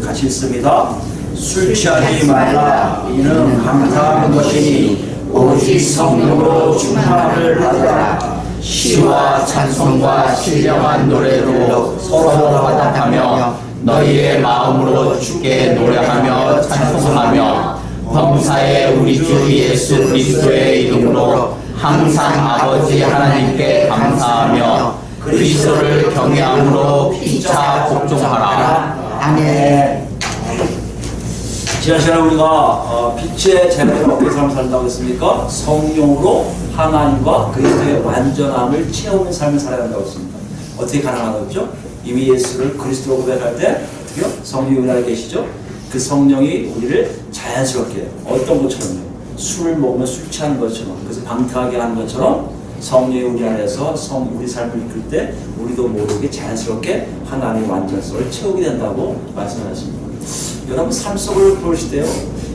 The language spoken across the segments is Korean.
같이 있습니다. 술 취하지 말라. 이는 감사하는 것이니 오직 성령으로 충만을 받으라. 시와 찬송과 신령한 노래로 서로 화답하며 너희의 마음으로 주께 노래하며 찬송하며 범사에 우리 주 예수 그리스도의 이름으로 항상 아버지 하나님께 감사하며 그리스도를 경외함으로 피차 복종하라. 아멘. 지난 시간에 우리가 빛의 재물을 어떻게 삶을 산다고 했습니까? 성령으로 하나님과 그리스도의 완전함을 채우는 삶을 살아야 한다고 했습니다. 어떻게 가능하다고 했죠? 이미 예수를 그리스도로 고백할 때 어떻게요? 성령이 우리 안에 계시죠? 그 성령이 우리를 자연스럽게 어떤 것처럼요? 술을 먹으면 술 취하는 것처럼, 그래서 방탕하게 하는 것처럼 성령이 우리 안에서 우리 삶을 이끌 때 우리도 모르게 자연스럽게 하나님의 완전성을 채우게 된다고 말씀하셨습니다. 여러분 삶 속을 보실 때요,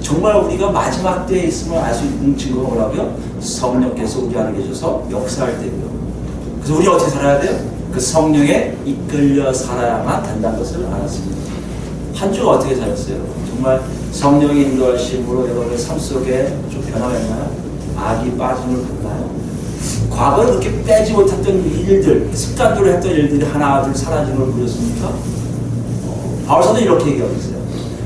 정말 우리가 마지막 때에 있음을 알 수 있는 증거가 뭐라고요? 성령께서 우리 안에 계셔서 역사할 때고요. 그래서 우리 어떻게 살아야 돼요? 그 성령에 이끌려 살아야만 된다는 것을 알았습니다. 한 주가 어떻게 살았어요? 정말 성령의 인도하심으로 여러분의 삶 속에 좀 변화가 있나요? 악이 빠짐을 봤나요? 과거에 그렇게 빼지 못했던 일들, 습관대로 했던 일들이 하나 둘 사라지는 걸 보셨습니까? 바울서도 이렇게 얘기하고 있어요.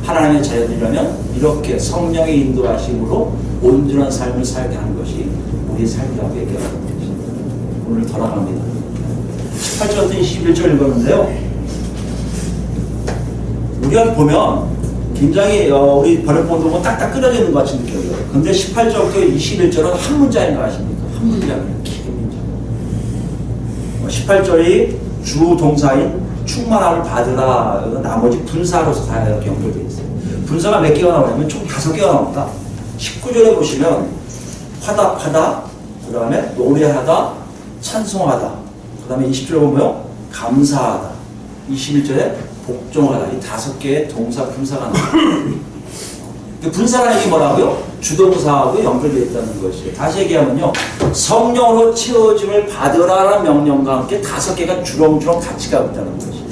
하나님의 자녀들이라면 이렇게 성령의 인도하심으로 온전한 삶을 살게 하는 것이 우리의 삶이라고 얘기하고 있습니다. 오늘 돌아갑니다. 18절부터 21절 읽었는데요. 우리가 보면 굉장히 우리 번역본도 보면 딱딱 끊어져 있는 것 같이 느껴져요. 근데 18절부터 21절은 한 문장인 거 아십니까? 한 문장이에요. 긴 문장. 18절이 주 동사인 충만함을 받으라. 나머지 분사로서 다 이렇게 연결되어 있어요. 분사가 몇 개가 나오냐면 총 5개가 나옵니다. 19절에 보시면 화답하다, 그 다음에 노래하다, 찬송하다, 그 다음에 20절에 보면 감사하다, 21절에 복종하다. 이 5개의 동사 분사가 나와요. 분사라는 얘기 뭐라고요? 주동사하고 연결되어 있다는 것이에요. 다시 얘기하면요, 성령으로 채워짐을 받으라는 명령과 함께 5개가 주렁주렁 같이 가고 있다는 것이에요.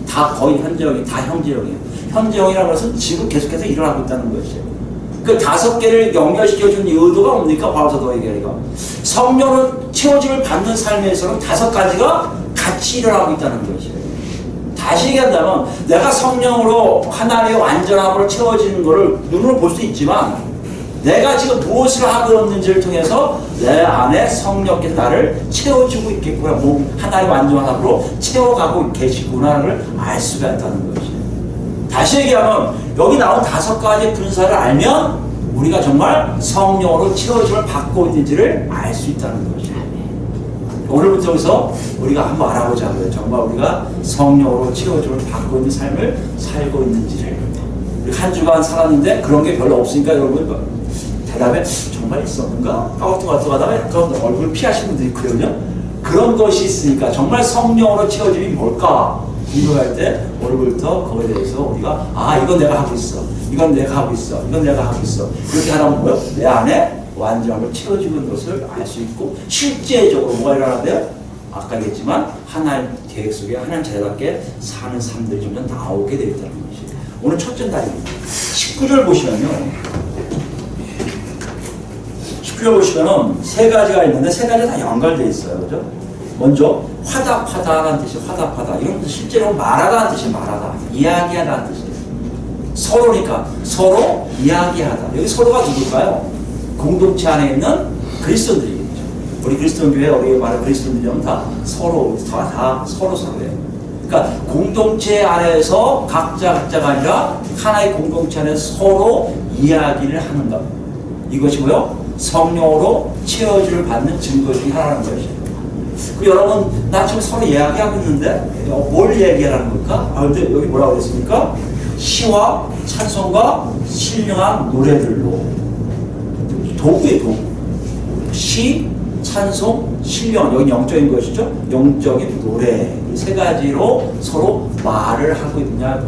다 거의 현재형이, 다 현재형이에요. 현재형이라는 것은 지금 계속해서 일어나고 있다는 것이에요. 그 5개를 연결시켜준 의도가 뭡니까? 바울서도 얘기하니까 성령으로 채워짐을 받는 삶에서는 5가지가 같이 일어나고 있다는 것이에요. 다시 얘기한다면 내가 성령으로 하나님의 완전함으로 채워지는 것을 눈으로 볼 수 있지만 내가 지금 무엇을 하고 있는지를 통해서 내 안에 성령께서 나를 채워주고 있겠구나, 하나님의 완전함으로 채워가고 계시구나를 알 수가 있다는 것이에요. 다시 얘기하면 여기 나온 5가지 분사를 알면 우리가 정말 성령으로 채워짐을 받고 있는지를 알 수 있다는 것이에요. 오늘부터 여기서 우리가 한번 알아보자고요. 정말 우리가 성령으로 채워짐을 받고 있는 삶을 살고 있는지를. 우리 한 주간 살았는데 그런 게 별로 없으니까 여러분 대답에 정말 있었는가? 까먹뚱까먹뚱 하다가 약간 얼굴 피하시는 분들이 있거든요. 그런 것이 있으니까 정말 성령으로 채워짐이 뭘까? 궁금할 때 오늘부터 그거에 대해서 우리가 이건 내가 하고 있어, 이건 내가 하고 있어, 이건 내가 하고 있어, 이렇게 하다 보면 내 안에 완전함을 채워주고 있는 것을 알 수 있고, 실제적으로 뭐가 일어나는데요? 아까 얘기했지만 하나님 계획 속에 하나님 자녀답게 사는 삶들이 점점 나오게 되어 있다는 것이에요. 오늘 첫째 달입니다. 19절 보시면요, 19절 보시면은 3가지가 있는데 3가지 다 연결되어 있어요. 그죠? 먼저 화답하다라는 뜻이 화답하다. 이건 실제로 말하다는 뜻이 말하다, 이야기하다는 뜻이에요. 서로니까 서로 이야기하다. 여기 서로가 누굴까요? 공동체 안에 있는 그리스도인들이겠죠. 우리 그리스도인 교회, 우리 말하는 그리스도인들이면 다 서로예요. 그러니까 공동체 안에서 각자가 아니라 하나의 공동체 안에서 서로 이야기를 하는 것. 이것이 뭐요? 성령으로 채워짐을 받는 증거 중에 하나라는 것이에요. 여러분, 나 지금 서로 이야기하고 있는데 뭘 얘기하라는 걸까? 근데 여기 뭐라고 했습니까? 시와 찬송과 신령한 노래들로. 도구예요, 도구. 시, 찬송, 신령. 여기 영적인 것이죠. 영적인 노래. 이 3가지로 서로 말을 하고 있느냐.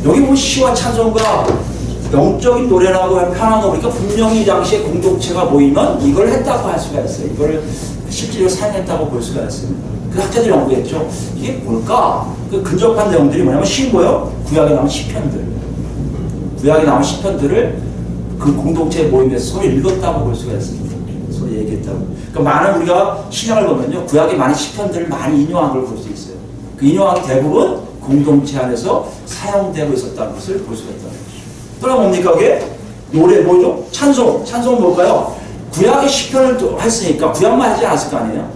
여기 뭐 시와 찬송과 영적인 노래라고 하면 편하다 보니까 분명히 이 당시에 공동체가 모이면 이걸 했다고 할 수가 있어요. 이걸 실제로 사용했다고 볼 수가 있습니다. 그 학자들이 연구했죠. 이게 뭘까? 그 근접한 내용들이 뭐냐면 뭐요? 구약에 나온 시편들. 구약에 나온 시편들을 그 공동체 모임에서 서로 읽었다고 볼 수가 있습니다. 서로 얘기했다고. 그러니까 많은 우리가 신약을 보면요. 구약에 많은 시편들을 많이 인용한 걸 볼 수 있어요. 그 인용한 대부분 공동체 안에서 사용되고 있었다는 것을 볼 수가 있다는 거죠. 또는 뭡니까? 그게 노래 뭐죠? 찬송. 찬송은 뭘까요? 구약의 시편을 또 했으니까 구약만 하지 않았을 거 아니에요?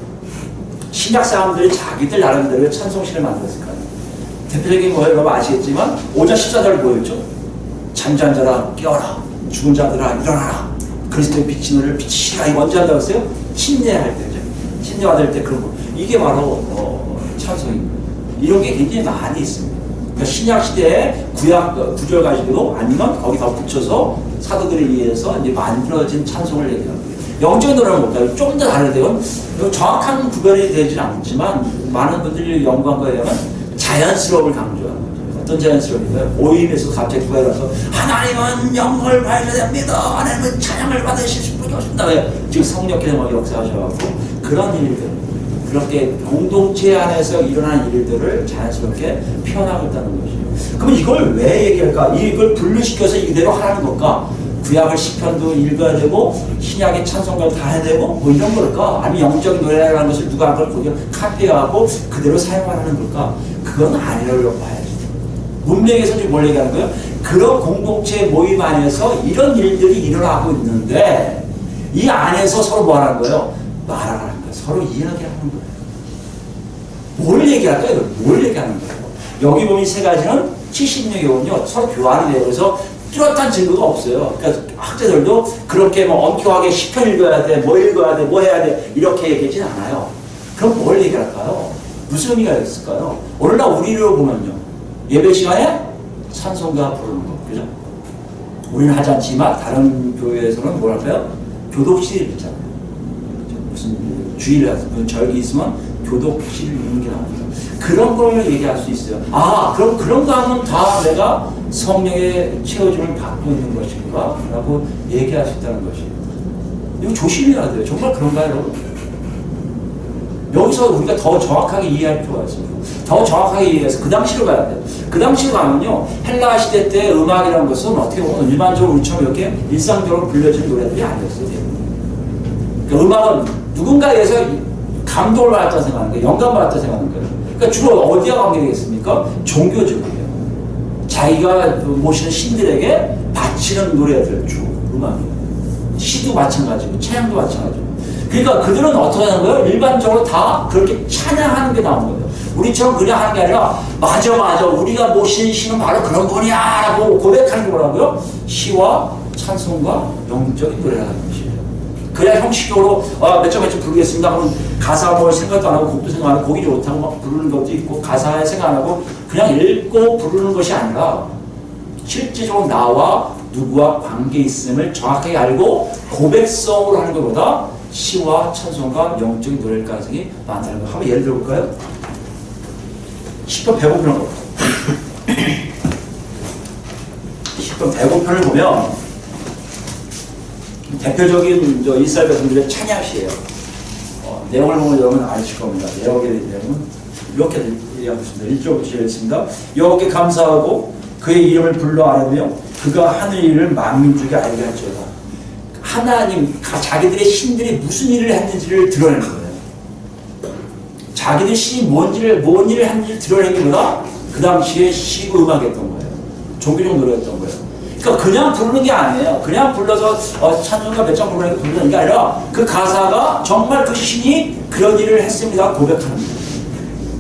신약 사람들이 자기들 나름대로 찬송시를 만들었을 거 아니에요? 대표적인 거예요. 여러분 아시겠지만 5장 14절 뭐였죠? 잠자는 자라 깨어라. 죽은 자들아 일어나라. 그리스도의 빛이 너를 비치시라. 이거 언제 한다고 했어요? 침례할 때죠. 침례 받을 때 그런 거. 이게 바로 찬송입니다. 이런 게 굉장히 많이 있습니다. 그러니까 신약 시대에 구약 구절 가지고도 아니면 거기 더 붙여서 사도들에 의해서 이제 만들어진 찬송을 얘기합니다. 영적인 노래는 뭘까요? 좀 더 다른데요. 정확한 구별이 되지는 않지만 많은 분들이 연구한 거에 의하면 자연스러움을 강조하는 거죠. 어떤 자연스러움인가요? 모임에서 갑자기 구별을 해서 하나님은 영광을 받으셔야 됩니다. 하나님은 찬양을 받으실 수밖에 없습니다. 왜? 지금 성령께서 막 역사하셔가지고 그런 일들, 그렇게 공동체 안에서 일어나는 일들을 자연스럽게 표현하고 있다는 것이죠. 그러면 이걸 왜 얘기할까? 이걸 분류시켜서 이대로 하라는 걸까? 구약을 시편도 읽어야 되고 신약의 찬송가를 다 해야 되고 뭐 이런 걸까? 아니면 영적인 노래라는 것을 누가 그걸 거기 카피하고 그대로 사용하라는 걸까? 그건 아니라고 봐야지. 문맥에서 지금 뭘 얘기하는 거예요? 그런 공동체 모임 안에서 이런 일들이 일어나고 있는데 이 안에서 서로 뭐 하라는 거예요? 말하라는 거예요. 서로 이야기하는 거예요. 뭘 얘기할까요? 뭘 얘기하는 거예요? 여기 보면 세 가지는 70년에 오면요 서로 교환이 돼요. 그래서 뚜렷한 증거가 없어요. 그러니까 학자들도 그렇게 뭐 엄격하게 시편 읽어야 돼, 뭐 읽어야 돼, 뭐 해야 돼 이렇게 얘기하진 않아요. 그럼 뭘 얘기할까요? 무슨 의미가 있을까요? 오늘날 우리로 보면요 예배 시간에 찬송가 부르는 거, 그죠? 우리는 하지 않지만 다른 교회에서는 뭘 할까요? 교독실 있잖아요. 무슨 주일에 무슨 절기 있으면 교독실 있는 게 나옵니다. 그런 걸 얘기할 수 있어요. 아, 그럼 그런 거 하면 다 내가 성령의 채워줌을 받고 있는 것인가? 라고 얘기할 수 있다는 것이에요. 이거 조심해야 돼요. 정말 그런가요, 여러분? 여기서 우리가 더 정확하게 이해할 필요가 있습니다. 더 정확하게 이해해서 그 당시로 가야 돼요. 그 당시로 가면요, 헬라 시대 때 음악이라는 것은 어떻게 보면 일반적으로 우리처럼 이렇게 일상적으로 불려지는 노래들이 아니었어요. 그러니까 음악은 누군가에 의해서 감동을 받았다고 생각하는 거예요. 영감을 받았다고 생각하는 거예요. 그러니까 주로 어디와 관계되겠습니까? 종교적이에요. 자기가 모시는 신들에게 바치는 노래들, 주 음악이에요. 시도 마찬가지고, 찬양도 마찬가지고. 그러니까 그들은 어떻게 하는 거예요? 일반적으로 다 그렇게 찬양하는 게 나온 거예요. 우리처럼 그냥 하는 게 아니라, 맞아, 우리가 모시는 신은 바로 그런 분이야 라고 고백하는 게 뭐라고요? 시와 찬송과 영적인 노래라는 것이에요. 그냥 형식적으로 몇 점 부르겠습니다. 그럼 가사 뭘 생각도 안 하고 곡도 생각 안 하고 곡이 좋다고 막 부르는 것도 있고 가사에 생각 안 하고 그냥 읽고 부르는 것이 아니라 실제적으로 나와 누구와 관계 있음을 정확하게 알고 고백성으로 하는 것보다 시와 찬송과 영적인 노래일 가능성이 많다는 거. 한번 예를 들어볼까요? 10편 105편을 볼까요? 10편 105편을 보면 대표적인 이스라엘 백성들의 찬양시예요. 내용을 보면 여러분 아실 겁니다. 내용의 내용은 이렇게 얘기하고 있습니다. 1절부터 시작했습니다. 여호와께 감사하고 그의 이름을 불러 아뢰며 그가 하늘 일을 만민족에 알게 할지어다. 하나님, 자기들의 신들이 무슨 일을 했는지를 드러내는 거예요. 자기들 신이 뭔 일을 했는지를 드러내는 것보다 그 당시에 시고 음악했던 거예요. 종교적 노래였던 거예요. 그러니까 그냥 부르는 게 아니에요. 그냥 불러서 찬송가 몇 장 부르는 게 아니라 그 가사가 정말 그 신이 그런 일을 했습니다. 고백하는 거예요.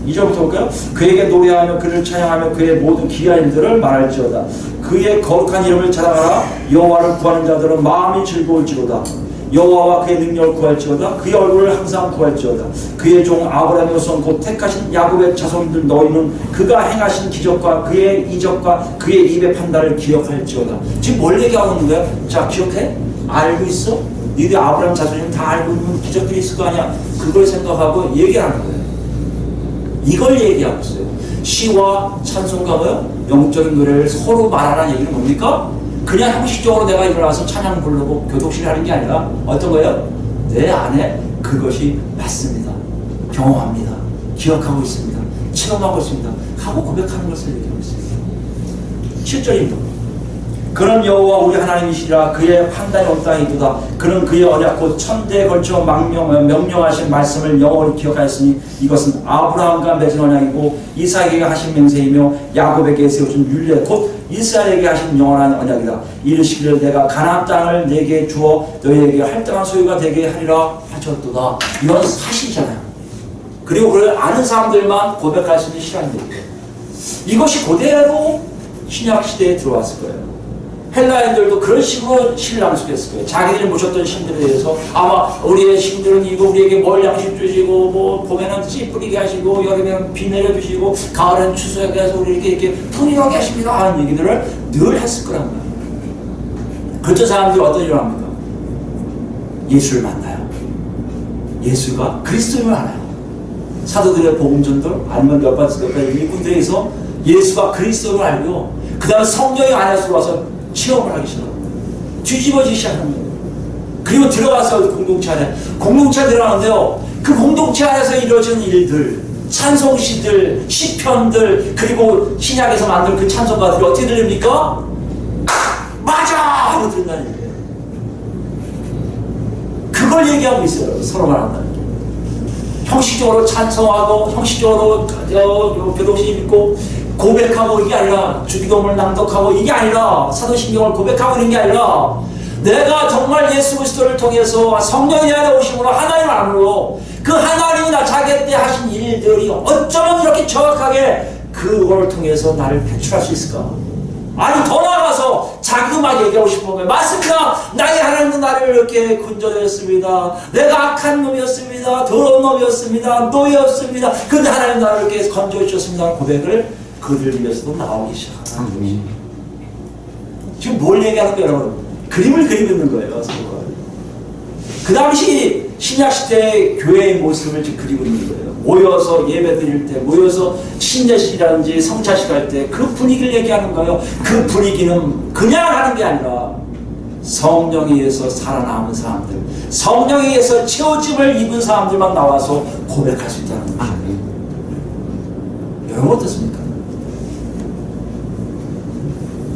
2절부터 볼까요? 그에게 노래하며 그를 찬양하며 그의 모든 기이한 일들을 말할지어다. 그의 거룩한 이름을 찬양하라. 여호와를 구하는 자들은 마음이 즐거울지로다. 여호와와 그의 능력을 구할지어다. 그의 얼굴을 항상 구할지어다. 그의 종 아브라함의 후손 곧 택하신 야곱의 자손들 너희는 그가 행하신 기적과 그의 이적과 그의 입의 판단을 기억할지어다. 지금 뭘 얘기하고 있는 거야? 자, 기억해? 알고 있어? 너희들 아브라함 자손이면 다 알고 있는 기적들이 있을 거 아니야? 그걸 생각하고 얘기하는 거예요. 이걸 얘기하고 있어요. 시와 찬송가 뭐요? 영적인 노래를 서로 말하라는 얘기는 뭡니까? 그냥 형식적으로 내가 일어나서 찬양 부르고 교독실 하는 게 아니라 어떤 거예요? 내 안에 그것이 맞습니다. 경험합니다. 기억하고 있습니다. 체험하고 있습니다. 하고 고백하는 것을 얘기하고 있습니다. 7절입니다. 그런 여호와 우리 하나님이시라 그의 판단이 옳다이도다. 그는 그의 언약 곧 천대에 걸쳐 명령하신 말씀을 영원히 기억하였으니 이것은 아브라함과 맺은 언약이고 이삭에게 하신 맹세이며 야곱에게 세워준 율례 곧 이스라엘에게 하신 영원한 언약이다. 이르시기를 내가 가나안 땅을 내게 주어 너희에게 할당한 소유가 되게 하리라 하셨도다. 이건 사실이잖아요. 그리고 그걸 아는 사람들만 고백할 수 있는 시간입니다. 이것이 그대로 신약시대에 들어왔을 거예요. 헬라인들도 그런 식으로 신랑을 속였을 거예요. 자기들이 모셨던 신들에 대해서 아마 우리의 신들은 이거 우리에게 뭘 양식 주시고 뭐 봄에는 씨 뿌리게 하시고 여름에는 비 내려주시고 가을에는 추수하게 해서 우리 이렇게 통일하게 하십니다 하는 얘기들을 늘 했을 거란 말이에요. 그렇죠. 사람들이 어떤 일을 합니까? 예수를 만나요. 예수가 그리스도임을 알아요. 사도들의 복음전도 아니면 몇 군데에서 예수가 그리스도를 알고 그 다음에 성령이 안에서 와서 체험을 하기 시작합니다. 뒤집어지기 시작하는 거예요. 그리고 들어가서 공동체 안에 들어가는데요. 그 공동체 안에서 이루어지는 일들, 찬송시들, 시편들, 그리고 신약에서 만든 그 찬송가들이 어떻게 들립니까? 맞아! 하고 들린다는 얘기예요. 그걸 얘기하고 있어요. 서로 말한다는 얘기예요. 형식적으로 찬송하고 형식적으로 교독신 읽고 고백하고 이게 아니라 주기도문을 낭독하고 이게 아니라 사도신경을 고백하고 있는 게 아니라 내가 정말 예수 그리스도를 통해서 성령이 안에 오심으로 하나님 안으로 그 하나님이 나 자기 때 하신 일들이 어쩌면 이렇게 정확하게 그걸 통해서 나를 배출할 수 있을까? 아니 더 나아가서 자기도 막 얘기하고 싶은 거예요. 맞습니다. 나의 하나님은 나를 이렇게 건져냈습니다. 내가 악한 놈이었습니다. 더러운 놈이었습니다. 노예였습니다. 근데 하나님 나를 이렇게 건져주셨습니다. 고백을 그들 위해서도 나오기 시작하는 거지. 지금 뭘 얘기하는 거예요, 여러분? 그림을 그리고 있는 거예요, 서로가. 그 당시 신약시대의 교회의 모습을 지금 그리고 있는 거예요. 모여서 예배 드릴 때, 모여서 신제식이라든지 성차식 할 때 그 분위기를 얘기하는 거예요. 그 분위기는 그냥 하는 게 아니라 성령에 의해서 살아남은 사람들, 성령에 의해서 채워짐을 입은 사람들만 나와서 고백할 수 있다는 거죠. 여러분 어떻습니까?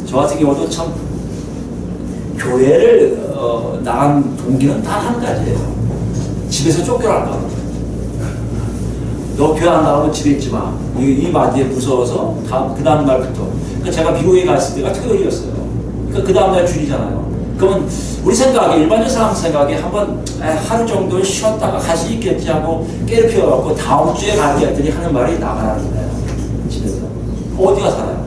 저 같은 경우도 참 교회를 나간 동기는 단 한 가지예요. 집에서 쫓겨날까 봐. 너 교회 안 나가면 집에 있지 마. 이 마디에 무서워서 그 다음 날부터. 그러니까 제가 미국에 갔을 때가 토요일이었어요. 그러니까 그 다음 날 주일이잖아요. 그러면 우리 생각에 일반적 사람 생각에 한번 하루 정도 쉬었다가 갈 수 있겠지 하고 깨르피워갖고 다음 주에 가게 했더니 하는 말이 나가라는 거예요. 집에서. 어디가 살아요?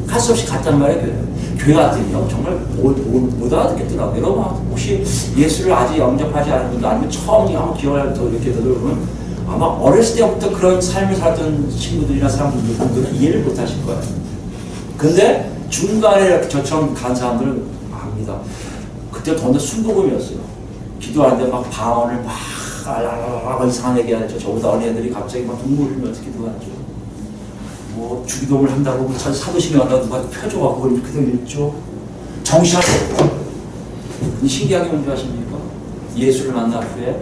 갈 수 없이 갔단 말이에요. 교회 갔더니요 정말 못 알아듣겠더라고요. 여러분 혹시 예수를 아직 영접하지 않은 분도 아니면 처음 한번 기억을 더 이렇게 들어보면 아마 어렸을 때부터 그런 삶을 살았던 친구들이나 사람들은 이해를 못 하실 거예요. 근데 중간에 이렇게 저처럼 간 사람들은 압니다. 그때 더는 순복음이었어요. 기도하는데 막 방언을 막 이상한 얘기하죠. 저보다 어린 애들이 갑자기 막 눈물 흘리면서 기도하죠. 뭐 주기도문을 한다고 사도신경 한다고 누가 펴줘갖고 그렇게 읽죠. 정신하고 신기하게 뭔지 아십니까? 예수를 만난 후에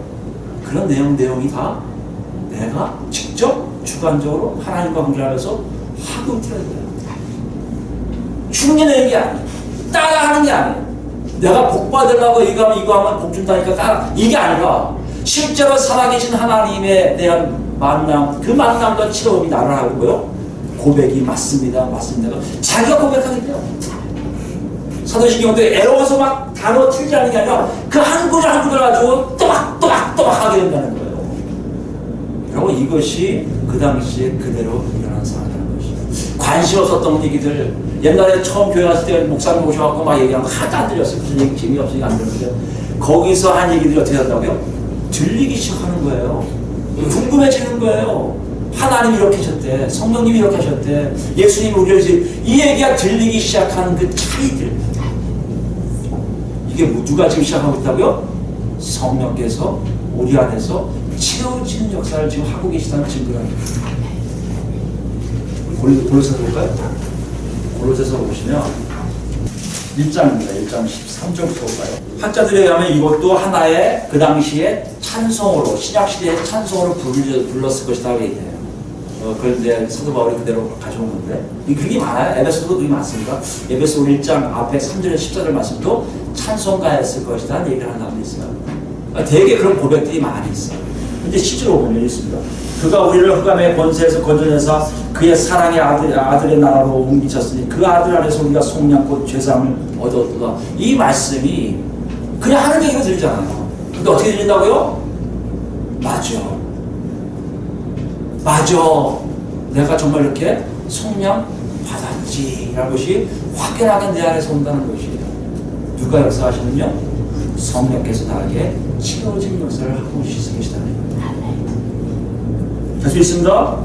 그런 내용이 다 내가 직접 주관적으로 하나님과 관계하면서 하고 있더라는 거예요. 흉내내는 게 아니에요. 따라하는 게 아니에요. 내가 복 받으려고 이거 하면 복 준다니까 따라 이게 아니라 실제로 살아계신 하나님에 대한 만남, 그 만남과 체험이 나를 하고요. 고백이 맞습니다. 자기가 고백하겠대요. 사도신경도 애로워서 막 단어 틀지 않는 게 아니라 그 한 구절 한 구절 가지고 또박 하게 된다는 거예요. 여러분 이것이 그 당시에 그대로 일어난 상황이라는 것이죠. 관심 없었던 얘기들 옛날에 처음 교회 갔을 때 목사님 오셔갖고 막 얘기하는 거 하나도 안 들렸어요. 무슨 얘기 재미없으니까 안 들었는데 거기서 한 얘기들이 어떻게 된다고요? 들리기 시작하는 거예요. 궁금해지는 거예요. 하나님이 이렇게 하셨대. 성령님이 이렇게 하셨대. 예수님이 우리를 이 얘기가 들리기 시작하는 그 차이들. 이게 누가 지금 시작하고 있다고요? 성령께서 우리 안에서 채워지는 역사를 지금 하고 계시다는 증거라는 거예요. 골로새서 볼까요? 골로새서 보시면 1장입니다. 1장 13절부터 볼까요? 학자들에 의하면 이것도 하나의 그 당시에 찬송으로 신약시대의 찬송으로 불렀을 것이다. 그래요. 그걸 이제 사도 바울이 그대로 가져온 건데 그게 많아요. 에베소도 그게 많습니다. 에베소 1장 앞에 3절에 14절 말씀도 찬송가였을 것이다 라는 얘기를 하는 사람도 있어요. 되게 그런 고백들이 많이 있어요. 근데 실제로 보면 있습니다. 그가 우리를 흑암의 권세에서 건져내사 그의 사랑의 아들의 나라로 옮기셨으니 그 아들 안에서 우리가 속량 곧 죄사함을 얻었도다. 이 말씀이 그냥 하는 얘기로 들리잖아요. 근데 어떻게 들린다고요? 맞아. 내가 정말 이렇게 속량 받았지라는 것이 확연하게 내 안에서 온다는 것이에요. 누가 역사하시면요? 성령께서 나에게 채워진 역사를 하고 계시다는 거예요. 할 수 있습니다.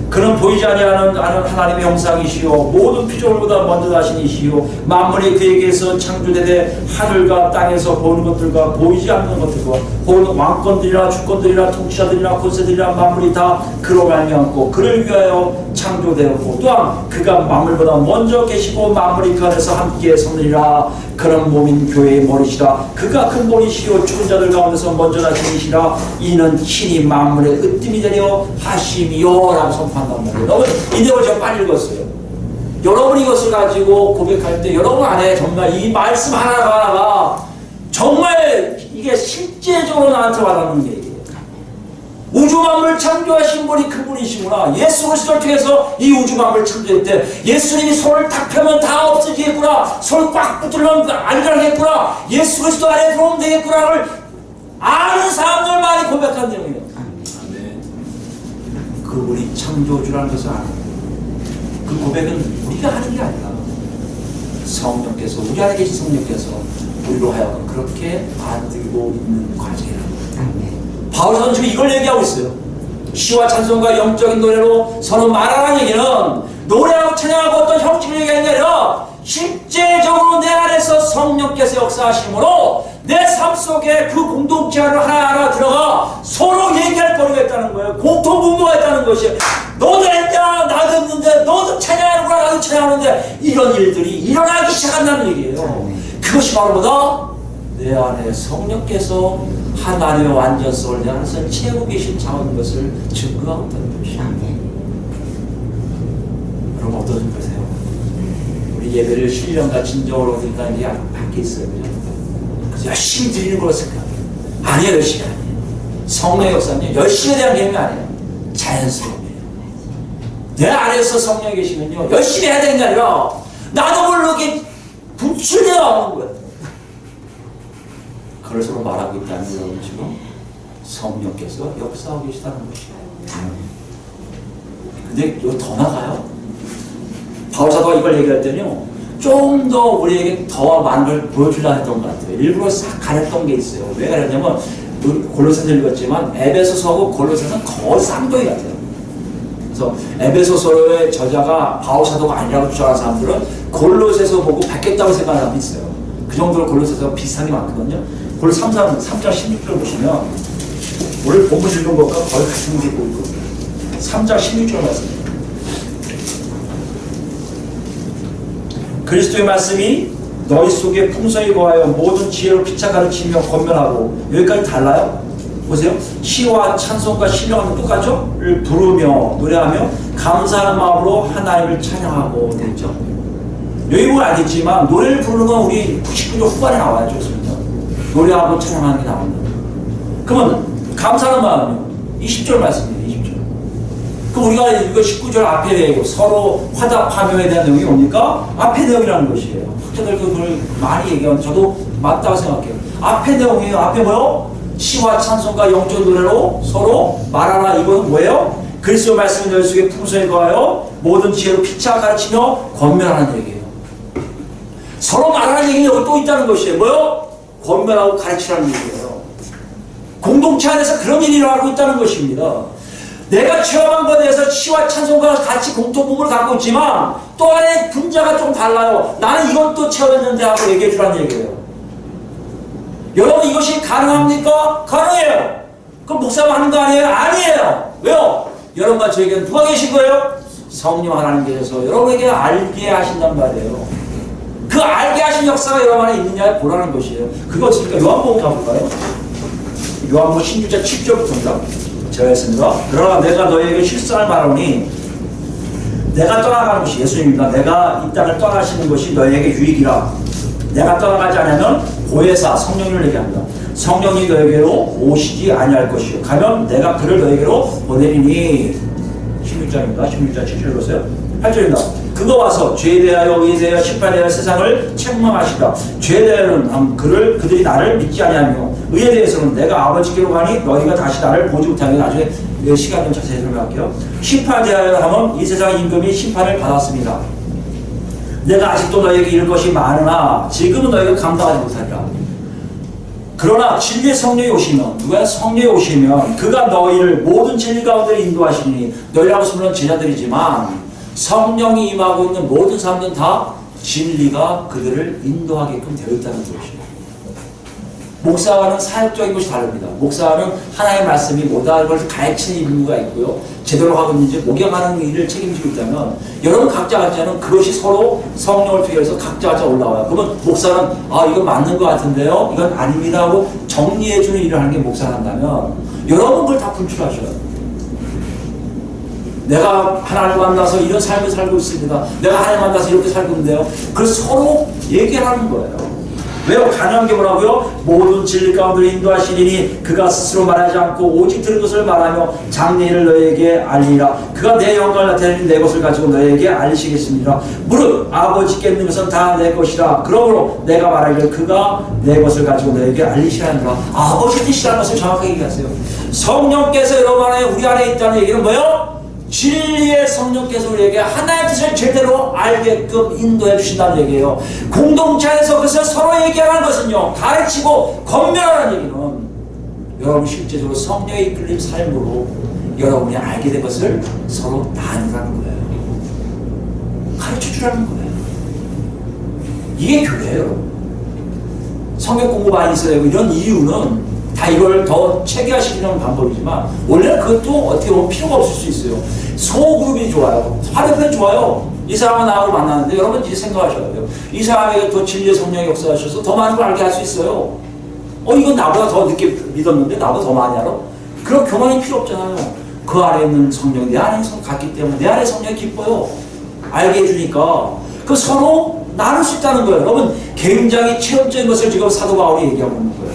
그는 보이지 아니하는 하나님의 형상이시요 모든 피조물보다 먼저 나신 이시요 만물이 그에게서 창조되되 하늘과 땅에서 보는 것들과 보이지 않는 것들과 혹은 왕권들이나 주권들이나 통치자들이나 권세들이나 만물이 다 그로 말미암고 그를 위하여 창조되었고 또한 그가 만물보다 먼저 계시고 만물이 그 안에서 함께 섰느니라. 그런 몸인 교회의 머리시라. 그가 큰 머리시요 죽은 자들 가운데서 먼저 나신 이시라. 이는 친히 만물의 으뜸이 되려 하심이요 라고 선포한단 말이에요. 여러분 이 내용을 제가 빨리 읽었어요. 여러분이 이것을 가지고 고백할 때 여러분 안에 정말 이 말씀 하나가 정말 이게 실제적으로 나한테 와닿는 게 우주 만물을 창조하신 분이 그분이시구나. 예수 그리스도를 통해서 이 우주 만물을 창조했대. 예수님이 손을 딱 펴면 다 없어지겠구나. 손을 꽉 붙들면 안 가겠구나. 예수 그리스도 안에 들어오면 되겠구나를 아는 사람들만이 고백한 내용이에요. 그분이 창조주라는 것을 아는 그 고백은 우리가 하는 게 아니라 성령께서 우리 안에 계신 성령께서 우리로 하여금 그렇게 만들고 있는 과정이라는 거예요. 바울 사도는 지금 이걸 얘기하고 있어요. 시와 찬송과 영적인 노래로 서로 말하라는 얘기는 노래하고 찬양하고 어떤 형식을 얘기하는 게 아니라 실제적으로 내 안에서 성령께서 역사하심으로 내 삶 속에 그 공동체 안으로 하나하나 들어가 서로 얘기할 거리가 있다는 거예요. 공통분모가 있다는 것이에요. 너도 했냐? 나도 했는데 너도 찬양하는구나 나도 찬양하는데 이런 일들이 일어나기 시작한다는 얘기예요. 그것이 바로 뭐다? 내 안에 성령께서 하나님의 완전성을 내 안에서 채우고 계신 자원인 것을 증거하고 있다는 것이에요. 여러분 어떠신 거세요? 우리 예배를 신령과 진정으로 드린다는 게 밖에 있어요. 그래서 열심히 드리는 걸로 생각해요. 아니에요. 열심히 아니에요. 성령의 역사는 열심에 대한 개념이 아니에요. 자연스러움이에요. 내 안에서 성령이 계시면요 열심히 해야 되는 게 아니라 나도 모르게 분출되어 나오는 거예요. 그걸 서로 말하고 있다는 여러분 지금 성령께서 역사하고 계시다는 것이에요. 근데 이거 더 나가요. 바울 사도가 이걸 얘기할 때는요 좀 더 우리에게 더 많은 걸 보여주려 했던 것 같아요. 일부러 싹 가렸던 게 있어요. 왜 가렸냐면 골로새서 읽었지만 에베소서하고 골로새서는 거의 쌍둥이 같아요. 그래서 에베소서의 저자가 바울 사도가 아니라고 주장하는 사람들은 골로새서 보고 바뀌었다고 생각하는 사람이 있어요. 그 정도로 골로새서가 비슷한 게 많거든요. 골로새 3장 16절 보시면 오늘 본문 읽은 것과 거의 같은 게 보이거든요. 3장 16절 말씀입니다. 그리스도의 말씀이 너희 속에 풍성히 거하여 모든 지혜로 피차 가르치며 권면하고 여기까지 달라요? 보세요. 시와 찬송과 신령은 똑같죠? 를 부르며 노래하며 감사하는 마음으로 하나님을 찬양하고 되죠. 여기 보면 알겠지만 노래를 부르는 건 우리 19절 후반에 나와요. 좋습니다. 노래하고 찬양하는 게 나옵니다. 그러면 감사하는 마음이요. 20절 말씀이에요. 20절. 그럼 우리가 이거 19절 앞에 내용 서로 화답하며에 대한 내용이 뭡니까? 앞에 내용이라는 것이에요. 학자들 그걸 많이 얘기하면 저도 맞다고 생각해요. 앞에 내용이에요. 앞에 뭐요? 시와 찬송과 영적 노래로 서로 말하라. 이건 뭐예요? 그리스도 말씀이 너희 속에 풍성히 거하여 모든 지혜로 피차 가르치며 권면하는 얘기예요. 서로 말하는 얘기는 여기 또 있다는 것이에요. 뭐요? 권면하고 가르치라는 얘기예요. 공동체 안에서 그런 일이 일어나고 있다는 것입니다. 내가 체험한 것에 대해서 시와 찬송과 같이 공통분모를 갖고 있지만 또 안에 분자가 좀 달라요. 나는 이건 또 체험했는데 하고 얘기해 주라는 얘기예요. 여러분 이것이 가능합니까? 가능해요. 그럼 목사가 하는 거 아니에요? 아니에요. 왜요? 여러분과 저에게는 누가 계신 거예요? 성령 하나님께서 여러분에게 알게 하신단 말이에요. 그 알게 하신 역사가 여러분 안에 있느냐를 보라는 것이에요. 그거 어떻습니까? 요한복음 가볼까요? 요한복음 16장 7절부터입니다. 제가 했습니다. 그러나 내가 너희에게 실상을 말하노니 내가 떠나가는 것이 예수님입니다. 내가 이 땅을 떠나시는 것이 너희에게 유익이라. 내가 떠나가지 않으면 보혜사 성령님을 얘기합니다. 성령이 너에게로 오시지 아니할 것이요 가면 내가 그를 너에게로 보내리니. 16장입니다. 16장 7절 보세요. 8절입니다. 그거 와서 죄에 대하여 의에 대하여 심판에 대하여 세상을 책망하시라. 죄에 대하여는 그들이 나를 믿지 아니하며 의에 대해서는 내가 아버지께로 가니 너희가 다시 나를 보지 못하니. 나중에 시간 좀 자세히 설명할게요. 심판에 대하여 하면 이 세상의 임금이 심판을 받았습니다. 내가 아직도 너희에게 이를 것이 많으나 지금은 너희가 감당하지 못하리라. 그러나 진리의 성령이 오시면, 누가 성령이 오시면 그가 너희를 모든 진리 가운데 인도하시니 너희라고 쓰면 제자들이지만 성령이 임하고 있는 모든 사람들은 다 진리가 그들을 인도하게끔 되어 있다는 것입니다. 목사와는 사역적인 것이 다릅니다. 목사와는 하나님의 말씀이 모든 것을 가르치는 임무가 있고요. 제대로 하고 있는지 목양하는 일을 책임지고 있다면 여러분 각자는 그것이 서로 성령을 통해서 각자 올라와요. 그러면 목사는 이건 맞는 것 같은데요, 이건 아닙니다 하고 정리해주는 일을 하는 게 목사를 한다면 여러분 그걸 다 분출하셔요. 내가 하나님을 만나서 이런 삶을 살고 있습니다. 내가 하나님 만나서 이렇게 살고 있는데요. 그래서 서로 얘기하는 거예요. 왜요? 가능한 게 뭐라고요? 모든 진리 가운데 인도하시리니 그가 스스로 말하지 않고 오직 들은 것을 말하며 장래일을 너희에게 알리라. 그가 내 영광을 나타내니 내 것을 가지고 너희에게 알리시겠습니다. 무릇 아버지께 있는 것은 다 내 것이라. 그러므로 내가 말하기를 그가 내 것을 가지고 너희에게 알리시라니라. 아버지 뜻이라는 것을 정확하게 얘기하세요. 성령께서 여러분 안에 우리 안에 있다는 얘기는 뭐예요? 진리의 성령께서 우리에게 하나님의 뜻을 제대로 알게끔 인도해 주신다는 얘기예요. 공동체 안에서 그것을 서로 얘기하는 것은요, 가르치고 권면하는 얘기는 여러분 실제적으로 성령의 이끌림 삶으로 여러분이 알게 된 것을 서로 나누라는 거예요. 가르쳐 주라는 거예요. 이게 교회예요, 여러분. 성경 공부 많이 있어야 되고 이런 이유는 다 이걸 더 체계화시키는 방법이지만 원래는 그것도 어떻게 보면 필요가 없을 수 있어요. 소그룹이 좋아요. 화력편이 좋아요. 이 사람은 나하고 만나는데 여러분 이제 생각하셔야 돼요. 이 사람에게 더 진리의 성령이 역사하셔서 더 많은 걸 알게 할 수 있어요. 이건 나보다 더 늦게 믿었는데 나보다 더 많이 알아? 그런 교만이 필요 없잖아요. 그 안에 있는 성령이 내 안에 갔기 때문에 내 안에 성령이 기뻐요. 알게 해주니까 그 서로 나눌 수 있다는 거예요. 여러분 굉장히 체험적인 것을 지금 사도 바울이 얘기하고 있는 거예요.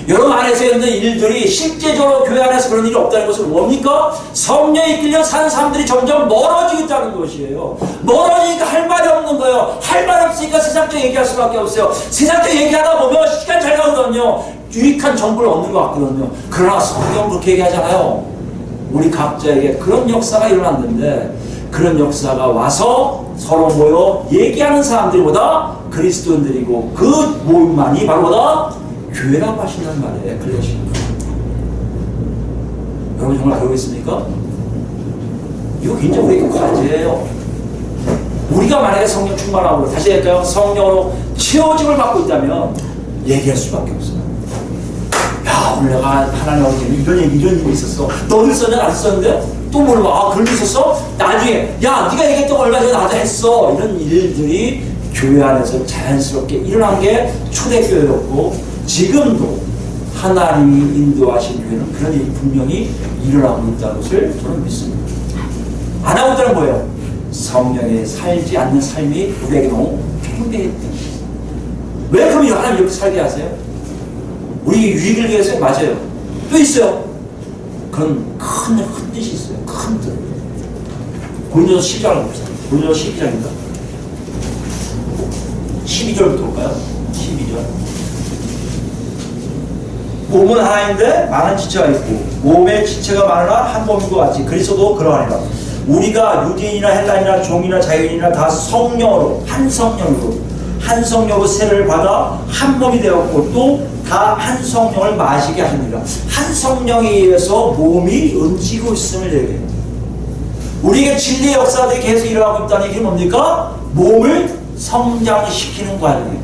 여러분 안에서 있는 일들이 실제적으로 교회 안에서 그런 일이 없다는 것은 뭡니까? 성령에 이끌려 사는 사람들이 점점 멀어지고 있다는 것이에요. 멀어지니까 할 말이 없는 거예요. 할 말 없으니까 세상적 얘기할 수밖에 없어요. 세상적 얘기하다 보면 시간 잘 가거든요. 유익한 정보를 얻는 것 같거든요. 그러나 성경은 그렇게 얘기하잖아요. 우리 각자에게 그런 역사가 일어났는데 그런 역사가 와서 서로 모여 얘기하는 사람들보다 그리스도인들이고 그 모임만이 바로 뭐다? 교회라고 하신단 말이에요. 클래식. 여러분 정말 그러고 있습니까? 이거 굉장히 우리에게 과제예요. 우리가 만약에 성령 충만하고 다시 할까요? 성령으로 채워짐을 받고 있다면 얘기할 수밖에 없어요. 야, 오늘 내가 하나님 아버지는 이런 일이 있었어. 너도 썼냐? 나도 썼는데? 또 몰라. 그런 일 있었어? 나중에 야, 네가 얘기했던 거 얼마 전에 나도 했어. 이런 일들이 교회 안에서 자연스럽게 일어난 게 초대교회였고 지금도 하나님이 인도하신 교회는 그런 일이 분명히 일어나고 있다는 것을 저는 믿습니다. 안 하고 있다는 거예요. 성령에 살지 않는 삶이 우리에게 너무 팽배했다. 왜 그럼 하나님 이렇게 살게 하세요? 우리 유익을 위해서 맞아요. 또 있어요. 그런 큰 뜻이 있어요. 큰 뜻. 고린도서 12장을 봅시다. 고린도서 12장입니다. 12절부터 볼까요? 12절. 몸은 하나인데 많은 지체가 있고 몸의 지체가 많으나 한 몸인 것 같이 그리스도도 그러하니라. 우리가 유대인이나 헬라인이나 종이나 자유인이나 다 성령으로 한 성령으로 세례를 받아 한 몸이 되었고 또 다 한 성령을 마시게 하십니다. 한 성령에 의해서 몸이 움직이고 있음을 얘기해요. 우리에게 진리의 역사들이 계속 일어나고 있다는 얘기는 뭡니까? 몸을 성장시키는 과정이에요.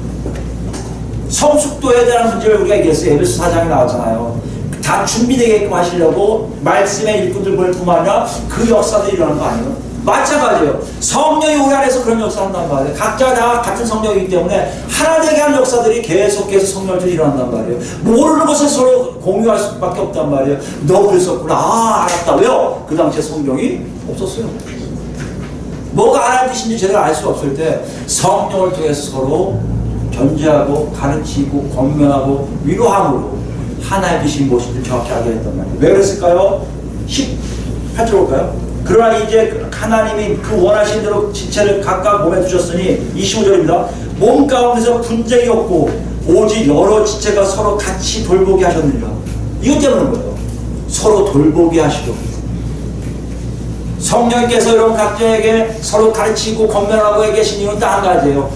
성숙도에 대한 문제를 우리가 얘기했어요. 에베소 4장에 나왔잖아요. 다 준비되게끔 하시려고 말씀의 일꾼들 보낼 뿐만 아니라 그 역사들이 일어나는 거 아니에요? 마찬가지예요. 성령이 우리 안에서 그런 역사를 한단 말이에요. 각자 다 같은 성령이기 때문에 하나 되게 하는 역사들이 계속해서 성령들이 일어난단 말이에요. 모르는 것을 서로 공유할 수밖에 없단 말이에요. 너 그랬었구나. 알았다. 왜요? 그 당시에 성령이 없었어요. 뭐가 하나님 뜻인지 제대로 알 수 없을 때 성령을 통해서 서로 견제하고 가르치고 권면하고 위로함으로 하나의 뜻인 무엇인지 정확히 알게 됐단 말이에요. 왜 그랬을까요? 18절 볼까요? 그러나 이제 하나님이 그 원하신 대로 지체를 각각 몸에 두셨으니 25절입니다. 몸 가운데서 분쟁이 없고 오직 여러 지체가 서로 같이 돌보게 하셨느니라. 이것 때문에 뭐예요? 서로 돌보게 하시고 성령께서 여러분 각자에게 서로 가르치고 권면하고 계신 이유는 딱 한 가지예요.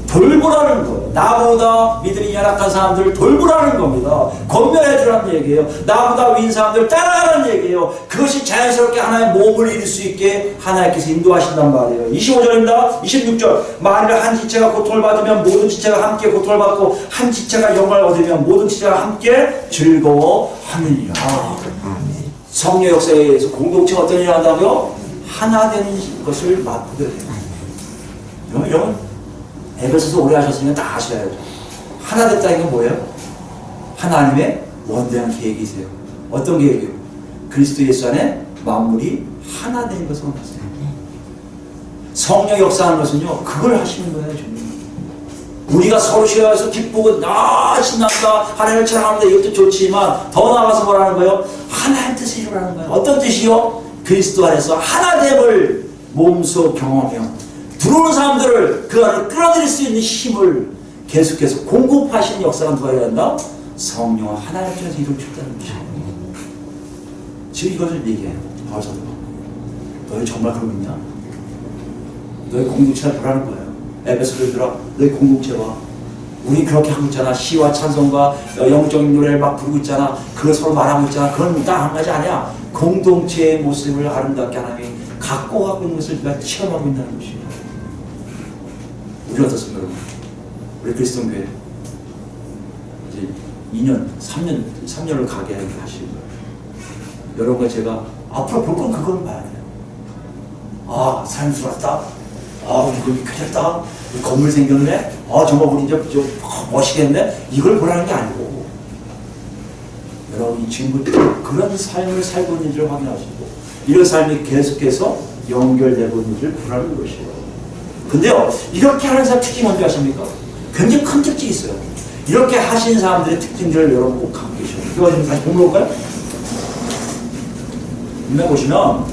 돌보라는 거예요. 나보다 믿음이 연약한 사람들을 돌보라는 겁니다. 권면해 주라는 얘기예요. 나보다 위인 사람들 따라가라는 얘기예요. 그것이 자연스럽게 하나의 몸을 이룰 수 있게 하나님께서 인도하신단 말이에요. 25절입니다. 26절. 만일 한 지체가 고통을 받으면 모든 지체가 함께 고통을 받고 한 지체가 영광을 얻으면 모든 지체가 함께 즐거워하느니라. 성령 역사에 의해서 공동체가 어떤 일을 한다고요? 하나 되는 것을 맛보게 돼요. 여러분 에베소서 오래 하셨으면 다 아셔야죠. 하나 됐다는 건 뭐예요? 하나님의 원대한 계획이세요. 어떤 계획이요? 그리스도 예수 안에 만물이 하나 되는 것을 원하세요. 성령 역사하는 것은요, 그걸 하시는 거예요. 정말. 우리가 서로 쉬어서 기쁘고 신난다 하나님을 찬양합니다 이것도 좋지만 더 나아가서 뭐라는 거예요? 하나님 뜻을 이루라는 거예요. 어떤 뜻이요? 그리스도 안에서 하나됨을 몸소 경험하며 들어오는 사람들을 그 안에 끌어들일 수 있는 힘을 계속해서 공급하시는 역사가 누가 해야 한다? 성령과 하나님 중에서 이루어졌다는 것이에요. 지금 이것을 얘기해요. 바울사도가. 너희 정말 그러고 있냐? 너희 공동체가 보라는 거예요. 에베소서들아, 너희 공동체 봐. 우리 그렇게 하고 있잖아. 시와 찬송과 영적인 노래를 막 부르고 있잖아. 그걸 서로 말하고 있잖아. 그건 딱 한 가지 아니야. 공동체의 모습을 아름답게 하나님이 갖고 가고 있는 것을 우리가 체험하고 있다는 것이에요. 우리 어떻습니까, 여러분? 우리 그리스도 교회 이제 2년, 3년을 가게 하시는 거예요. 여러분과 제가 앞으로 볼 건 그걸 봐야 돼요. 아, 삶이 좋았다. 아, 우리 쾌졌다. 건물 생겼네. 아, 정말 우리 이제 좀 멋있겠네. 이걸 보라는 게 아니고 여러분이 지금부터 그런 삶을 살고 있는지를 확인하시고 이런 삶이 계속해서 연결되고 있는지를 보라는 것이에요. 근데요, 이렇게 하는 사람 특징이 뭔지 아십니까? 굉장히 큰 특징이 있어요. 이렇게 하시는 사람들의 특징들을 여러분 꼭 갖고 계셔요. 이거 좀 다시 공부해볼까요? 분명 보시면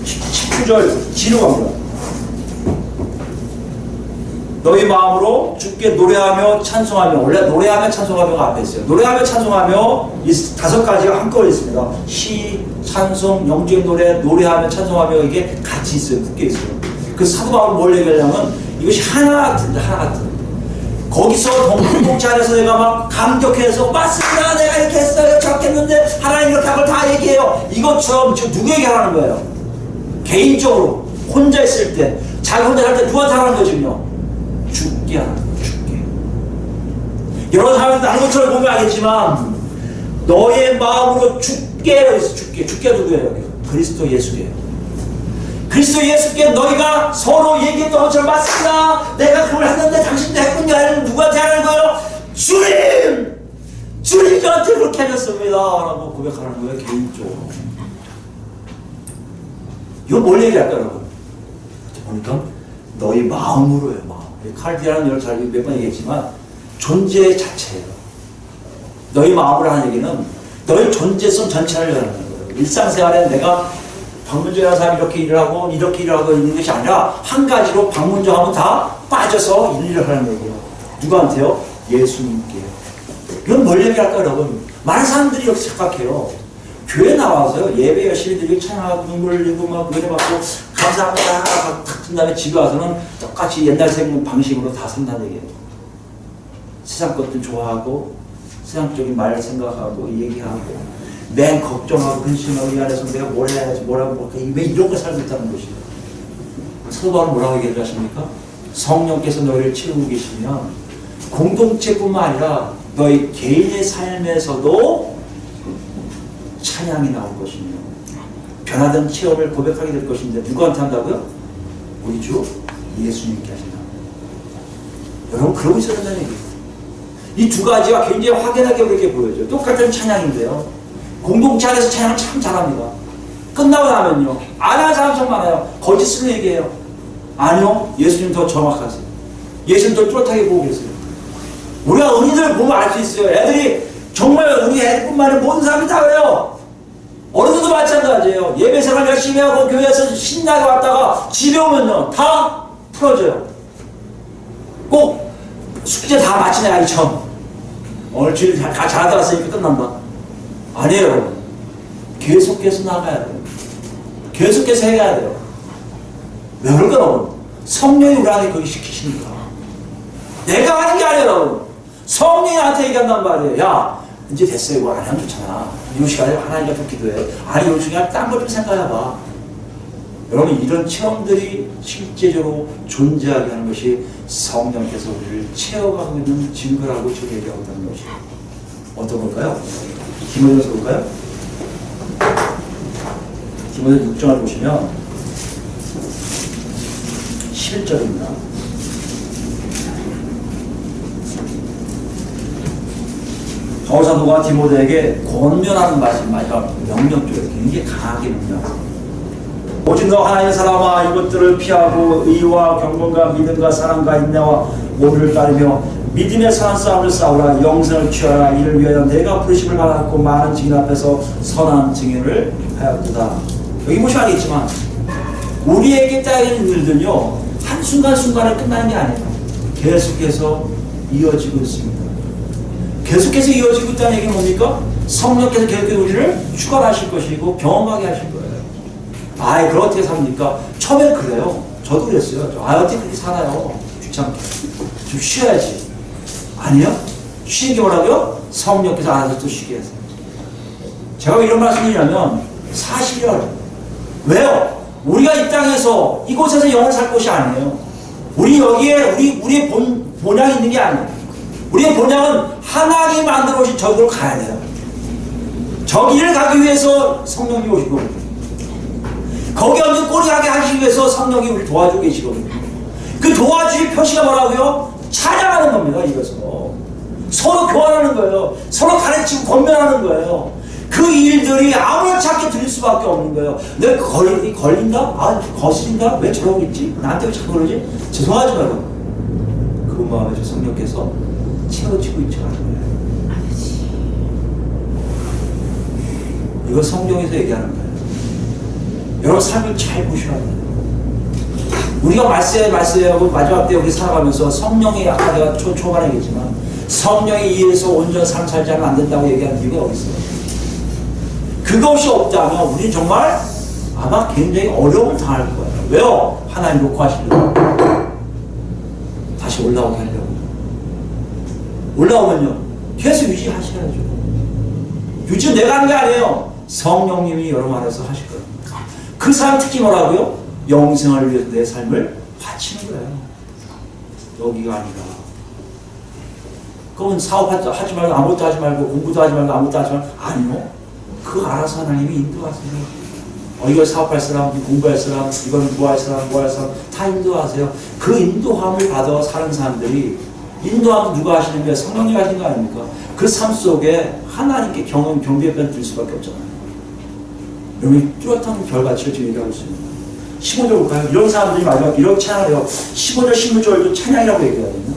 19절 지루합니다. 너희 마음으로 주께 노래하며 찬송하며, 원래 노래하며 찬송하며가 앞에 있어요. 노래하며 찬송하며 이 5가지가 한꺼번에 있습니다. 시, 찬송, 영적인 노래, 노래하며 찬송하며 이게 같이 있어요. 묶여 있어요. 그 사도 바울은 뭘 얘기하냐면 이것이 하나 같은 거기서 공동체 안에서 내가 막 감격해서 맞습니다. 내가 이렇게 했어요. 저렇게 했는데 하나님 이렇게 한 걸 다 얘기해요. 이것처럼 지금 누구에게 하라는 거예요? 개인적으로 혼자 있을 때 자기 혼자 할 때 누구한테 하라는 거지요? 죽게 하는 거예요. 죽게. 여러 사람들 다른 것처럼 보면 알겠지만 너의 마음으로 죽게 해서 죽게 누구예요? 그리스도 예수예요. 그리스도 예수께 너희가 서로 얘기했던 것처럼 맞습니다. 내가 그걸 했는데 당신도 했군요. 하는 누구한테 하는 거예요? 주님! 주님 저한테 그렇게 하셨습니다. 라고 고백하는 거예요. 개인적으로. 이거 뭘 얘기할까요, 여러분? 보니까 너희 마음으로요. 마음. 칼디아는 여러 잘 몇 번 얘기했지만 존재 자체예요. 너희 마음으로 하는 얘기는 너희 존재성 전체를 얘기하는 거예요. 일상생활에 내가 박문조라는 사람이 이렇게 일을 하고 있는 것이 아니라 한 가지로 박문조 하면 다 빠져서 일을 하는 얘기예요. 누구한테요? 예수님께요. 이건 뭘 얘기할까요, 여러분? 많은 사람들이 이렇게 착각해요. 교회 나와서요, 예배 열심히 드리고 찬양하고 눈물을 흘리고 막 은혜 받고 감사합니다 탁 튼 다음에 집에 와서는 똑같이 옛날 생각 방식으로 다 산다는 얘기예요. 세상 것들 좋아하고 세상적인 말 생각하고 얘기하고 맨 걱정하고 근심하고 이 안에서 내가 뭘 해야지 뭐라고 왜 이런 걸 살고 있다는 것이에요. 사도 바울은 뭐라고 얘기하십니까? 성령께서 너희를 채우고 계시면 공동체뿐만 아니라 너희 개인의 삶에서도 찬양이 나올 것이며 변화된 체험을 고백하게 될 것인데 누구한테 한다고요? 우리 주 예수님께 하신다. 여러분 그러고 있어야 된다는 얘기예요. 이 두 가지가 굉장히 확연하게 우리에게 보여져요. 똑같은 찬양인데요. 공동체 안에서 찬양을 참 잘합니다. 끝나고 나면요. 안 하는 사람 좀 많아요. 거짓으로 얘기해요. 아니요. 예수님 더 정확하세요. 예수님 더 뚜렷하게 보고 계세요. 우리가 은희들 보면 알 수 있어요. 애들이 정말 우리 애들뿐만 아니라 모든 사람이 다 그래요. 어른들도 마찬가지예요. 예배 생활 열심히 하고 교회에서 신나게 왔다가 집에 오면요. 다 풀어져요. 꼭 숙제 다 마치네 아이처럼. 오늘 주일 다 잘하다 왔으니까 끝난다. 아니에요, 여러분. 계속해서 나가야 돼요. 계속해서 해야 돼요. 왜 그럴까, 여러분? 성령이 우리 안에 그걸 시키십니까? 내가 하는 게 아니에요, 여러분. 성령이 나한테 얘기한단 말이에요. 야, 이제 됐어. 이거 안 하면 좋잖아. 이 시간에 하나님과 좀 기도해. 아니, 요 중에 딴 것 좀 생각해봐. 여러분, 이런 체험들이 실제적으로 존재하게 하는 것이 성령께서 우리를 채워가고 있는 증거라고 저는 얘기하고 있다는 것이에요. 어떤 걸까요? 디모데전서 볼까요? 디모데전 6장을 보시면 11절입니다. 바울 사도가 디모데에게 권면하는 마지막 명령조예요. 굉장히 강하게 명령합니다. 오직 너 하나님의 사람아 이것들을 피하고 의와 경건과 믿음과 사랑과 인내와 오류를 따르며 믿음의 선한 싸움을 싸우라. 영생을 취하라. 이를 위하여 내가 부르심을 받았고 많은 증인 앞에서 선한 증인을 하였도다. 여기 보시면 알겠지만 우리에게 따르는 일들은요 한순간순간에 끝나는 게 아니에요. 계속해서 이어지고 있습니다. 계속해서 이어지고 있다는 얘기는 뭡니까? 성령께서 계속 우리를 추가하실 것이고 경험하게 하실 거예요. 아이, 그걸 어떻게 삽니까? 처음엔 그래요. 저도 그랬어요. 어떻게 그렇게 살아요? 귀찮게. 좀 쉬어야지. 아니요? 쉬는 게 뭐라고요? 성령께서 알아서 또 쉬게 하세요. 제가 왜 이런 말씀을 드리냐면 사실이에요. 왜요? 우리가 이 땅에서 이곳에서 영원히 살 곳이 아니에요. 우리 여기에 우리의 본향이 있는 게 아니에요. 우리의 본향은 하나님이 만들어 오신 저기로 가야 돼요. 저기를 가기 위해서 성령이 오시고 거기 없는 꼴이 가게 하시기 위해서 성령이 우리 도와주고 계시거든요. 그 도와주실 표시가 뭐라고요? 찬양하는 겁니다. 이것은 서로 교환하는 거예요. 서로 가르치고 권면하는 거예요. 그 일들이 아무렇지 않게 들릴 수밖에 없는 거예요. 내가 걸린다? 아, 거슬린다? 왜 저러고 있지? 나한테 왜 자꾸 그러지? 죄송하지 말고 그 마음에 저 성령께서 채워지고 있지 않은 거예요. 이거 성경에서 얘기하는 거예요. 여러분 삶을 잘 보셔야 돼요. 우리가 말세하고 마지막 때 여기 살아가면서 성령이 아까 내가 초반에 얘기했지만 성령에 의해서 온전한 삶 살지 않으면 안 된다고 얘기하는 이유가 어디 있어요? 그것이 없다면 우리는 정말 아마 굉장히 어려움을 당할 거예요. 왜요? 하나님 놓고 하시려고 다시 올라오게 하려고. 올라오면요 계속 유지하셔야죠. 유지는 내가 하는 게 아니에요. 성령님이 여러분 안에서 하실 거예요. 그 사람 특히 뭐라고요? 영생을 위해서 내 삶을 바치는 거예요. 여기가 아니라. 그건 사업하지 말고 아무것도 하지 말고 공부도 하지 말고 아무것도 하지 말고 아니요. 그 알아서 하나님이 인도하세요. 이걸 사업할 사람, 공부할 사람, 이건 뭐 할 사람 다 인도하세요. 그 인도함을 받아 사는 사람들이 인도함 누가 하시는 거예요? 성령님 하시는 거 아닙니까? 그 삶 속에 하나님께 경배변 들 수밖에 없잖아요. 여러분이 뚜렷한 결과치를 지금 얘기하고 있습니다. 15절 볼까요? 이런 사람들이 마지막 이렇게 찬양을 해요. 15절, 16절도 찬양이라고 얘기하거든요.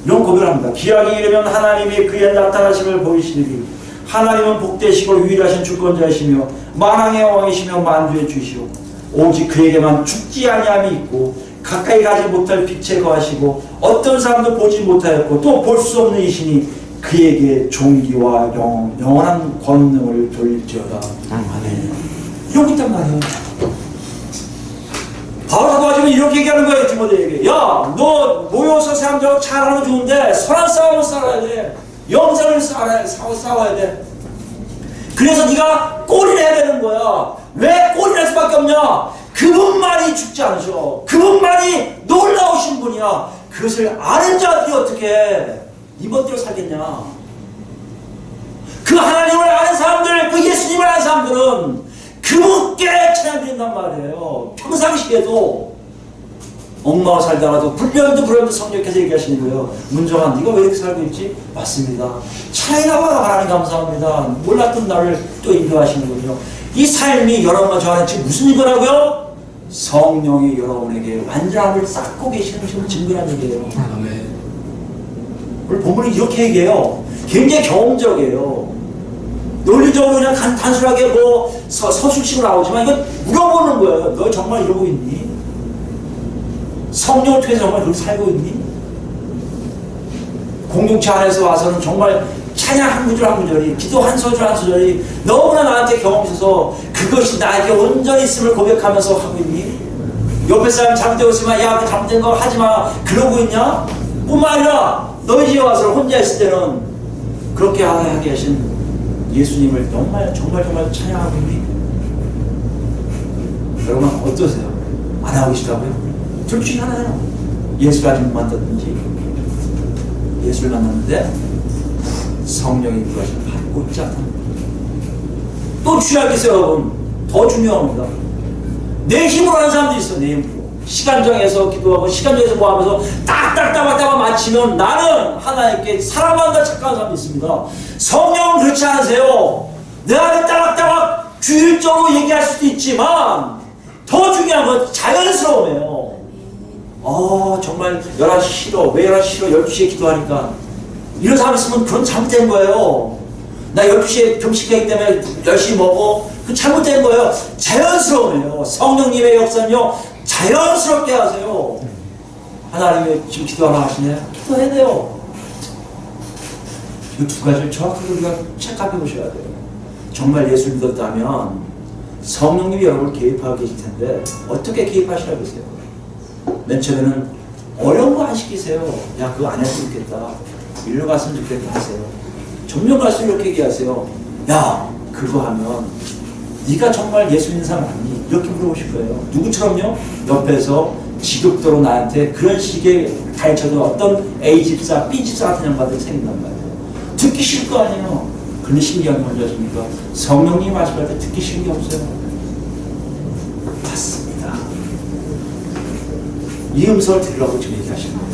이런 고백을 합니다. 기약이 이르면 하나님이 그의 나타나심을 보이시리니 하나님은 복되시고 유일하신 주권자이시며 만왕의 왕이시며 만주의 주시오. 오직 그에게만 죽지 아니함이 있고 가까이 가지 못할 빛에 거하시고 어떤 사람도 보지 못하였고 또 볼 수 없는 이시니 그에게 존귀와 영원한 권능을 돌릴지어다. 아멘. 이러고 있단 말이에요. 바울도 하지만 이렇게 얘기하는 거예요. 디모데에게. 야, 너 모여서 사람들하고 잘하는 건 좋은데 선한 싸움을 싸워야 돼. 영생을 싸워야 돼. 그래서 네가 꼴을 해야 되는 거야. 왜 꼴을 할 수밖에 없냐? 그분만이 죽지 않으셔. 그분만이 놀라우신 분이야. 그것을 아는 자들이 어떻게 이번대로 살겠냐? 그 하나님을 아는 사람들, 그 예수님을 아는 사람들은 그분께 찬양드린단 말이에요. 평상시에도 엉망으로 살다가도 불변도 성령께서 얘기하시는 거예요. 문정아, 네가 왜 이렇게 살고 있지? 맞습니다. 차이나봐 하나님 감사합니다. 몰랐던 나를 또 인도하시는군요. 이 삶이 여러분과 저 안에 지금 무슨 일이라고요? 성령이 여러분에게 완전함을 쌓고 계시는 것을 증거하는 얘기예요. 아멘. 오늘 본문이 이렇게 얘기해요. 굉장히 경험적이에요. 논리적으로 그냥 단순하게 뭐 서술식으로 나오지만 이건 물어보는 거예요. 너 정말 이러고 있니? 성령을 통해서 정말 그렇게 살고 있니? 공동체 안에서 와서는 정말 찬양 한 구절 한 구절이, 기도 한 소절 한 소절이 너무나 나한테 경험이 있어서 그것이 나에게 온전히 있음을 고백하면서 하고 있니? 옆에 사람이 잘못되고 있으면 야, 그 잘못된 거 하지 마. 그러고 있냐? 뿐만 아니라 너희 집에 와서 혼자 있을 때는 그렇게 하게 하신 예수님을 정말 찬양하고 있니? 여러분 어떠세요? 안 하고 계시다고요? 둘 중에 하나예요. 예수를 아직 못 만났든지 예수를 만났는데 성령이 그것을 받고 있지 않다. 또 중요한 게 있어요, 여러분. 더 중요합니다. 내 힘으로 하는 사람도 있어. 내 힘으로 시간 정해서 기도하고 시간 정해서 뭐 하면서 딱딱딱딱 맞추면 나는 하나님께 사랑한다 착각하는 사람도 있습니다. 성령은 그렇지 않으세요. 내 안에 따박따박 규율적으로 얘기할 수도 있지만 더 중요한 건 자연스러움이에요. 정말 11시 싫어. 왜 11시 싫어? 12시에 기도하니까. 이런 사람 있으면 그건 잘못된 거예요. 나 12시에 금식하기 때문에 열심히 먹어. 그건 잘못된 거예요. 자연스러움이에요. 성령님의 역사는요, 자연스럽게 하세요. 하나님의 지금 기도 하나 하시네? 기도해야 돼요. 이 두 가지를 정확하게 우리가 체크해 보셔야 돼요. 정말 예수를 믿었다면 성령님이 여러분을 개입하고 계실 텐데 어떻게 개입하시라고 하세요? 맨 처음에는 어려운 거 안 시키세요. 야, 그거 안 했으면 좋겠다. 일로 갔으면 좋겠다 하세요. 점점 갈수록 이렇게 얘기하세요. 야, 그거 하면 네가 정말 예수 믿는 사람 아니? 이렇게 물어보실 거예요. 누구처럼요? 옆에서 지극도로 나한테 그런 식의 가르쳐도 어떤 A집사, B집사 같은 양반들이 생긴단 말이에요. 듣기 싫을 거 아니에요. 그런데 신기한 게 뭔지 아십니까? 성령님이 말씀할 때 듣기 싫은 게 없어요. 맞습니다. 이 음성을 들으라고 지금 얘기하시는 거예요.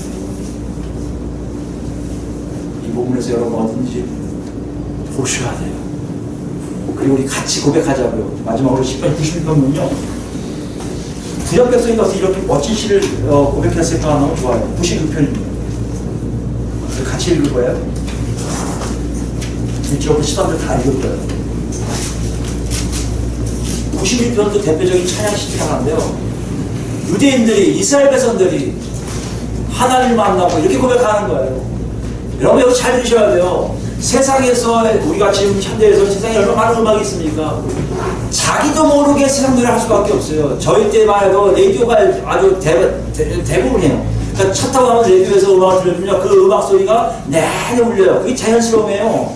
이 부분에서 여러분 어딘지 보셔야 돼요. 그리고 우리 같이 고백하자고요. 마지막으로 10편 91편은요. 구약 백성이 어떻게 이렇게 멋진 시를 고백했을까 너무 좋아요. 96편입니다. 같이 읽을 거예요. 이쪽 시간들 다 읽을 거예요. 91편도 대표적인 찬양 시가 하나인데요. 유대인들이, 이스라엘 백성들이 하나님을 만나고 이렇게 고백하는 거예요. 여러분 여기 잘 들으셔야 돼요. 세상에서 우리가 지금 현대에서 세상에 얼마나 많은 음악이 있습니까? 자기도 모르게 세상 노래를 할 수밖에 없어요. 저희 때만 해도 라디오가 아주 대부분이에요. 그러니까 차 타고 가면 라디오에서 음악을 들려주면 그 음악 소리가 내내 울려요. 그게 자연스러움이에요.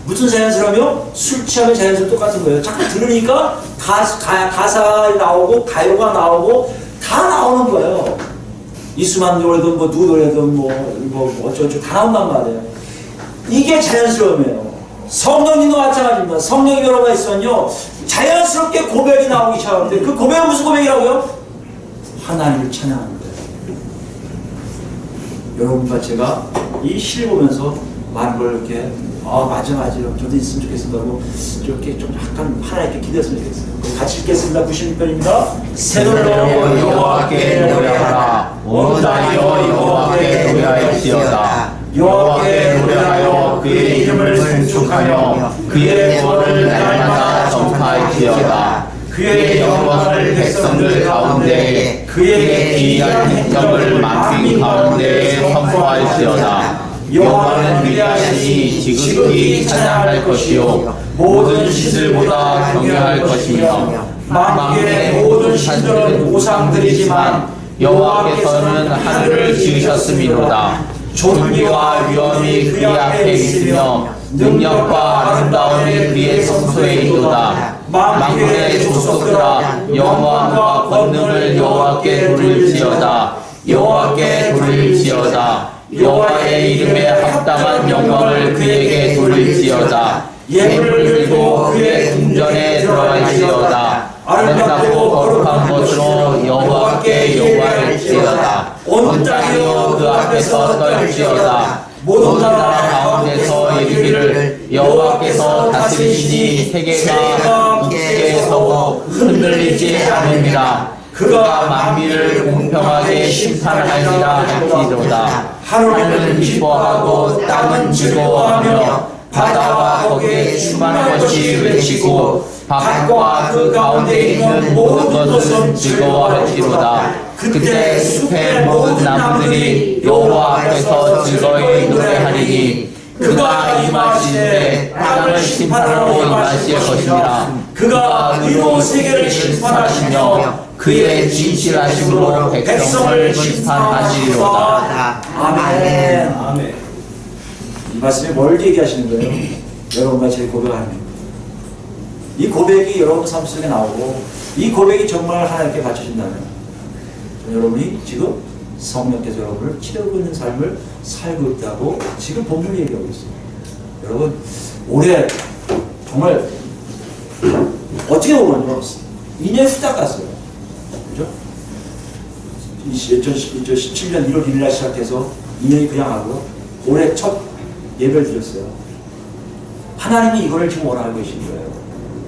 무슨 자연스러움이요? 술 취하면 자연스러움 똑같은 거예요. 자꾸 들으니까 가사가 나오고 가요가 나오고 다 나오는 거예요. 이수만 노래든 뭐 누구 노래든 뭐 어쩌고 다 나온단 말이에요. 이게 자연스러움이에요. 성령님도 마찬가지입니다. 성령이 여러분 있으면요 자연스럽게 고백이 나오기 시작하는데 그 고백은 무슨 고백이라고요? 하나님을 찬양하는 거예요. 여러분과 제가 이 시를 보면서 많은 걸 이렇게 맞아 저도 있으면 좋겠습니다고 이렇게 좀 약간 하나님께 기대했으면 좋겠어요. 같이 읽겠습니다. 96편입니다. 새들로 여호와께 노래하라. 온 나라여 여호와께 노래하시어다. 여호와께 노래하여 그의 이름을 송축하며 그의 구원을 날마다 전파할지어다. 그의 영광을 백성들 가운데 그의 기이한 행적을 만민 가운데 선포할지어다. 여호와는 위대하시니 지극히 찬양할 것이요 모든 신들보다 경외할 것이며 만국의 모든 신들은 우상들이지만 여호와께서는 하늘을 지으셨음이로다. 존귀와 위엄이 그의 앞에 있으며 능력과 아름다움이 그의 성소에 있도다. 만국의 족속들아 영광과 권능을 여호와께 부를지어다. 여호와께 부를지어다. 여호와의 이름에 합당한 영광을 그에게 돌릴지어다. 예물을 들고 그의 궁전에 들어갈지어다. 아름답고 거룩한 것으로 여호와께 요구할지어다. 온 땅이여 그 앞에서 떨지어다. 모든 나라 가운데서 이르기를 여호와께서 다스리시니 세계가 굳게 서고 흔들리지 않으니라. 그가 만민을 공평하게 심판하리라 할지로다. 하늘은 기뻐하고 땅은 즐거워하며 바다와 거기에 충만한 것이 외치고 밖과 그 가운데 있는 모든 것은 즐거워할지로다. 그때 숲의 모든 나무들이 여호와 앞에서 즐거이 노래하리니 그가 임하시는데 땅을 심판하러 임하실 것이니라. 그가 의로운 세계를 심판하시며 그의 진실하심으로 백성을 심판하시리로다. 아멘. 아멘. 이 말씀에 뭘 얘기하시는 거예요? 여러분과 제 고백하는 이 고백이 여러분 삶 속에 나오고 이 고백이 정말 하나님께 바쳐진다면 여러분이 지금 성령께서 여러분을 치르고 있는 삶을 살고 있다고 지금 본문이 얘기하고 있어요. 여러분 올해 정말 어떻게 보면요 2년 후딱 갔어요. 그죠? 2017년 1월 1일 날 시작해서 2년이 그냥 하고요. 올해 첫 예배를 드렸어요. 하나님이 이거를 지금 원하고 계신 거예요.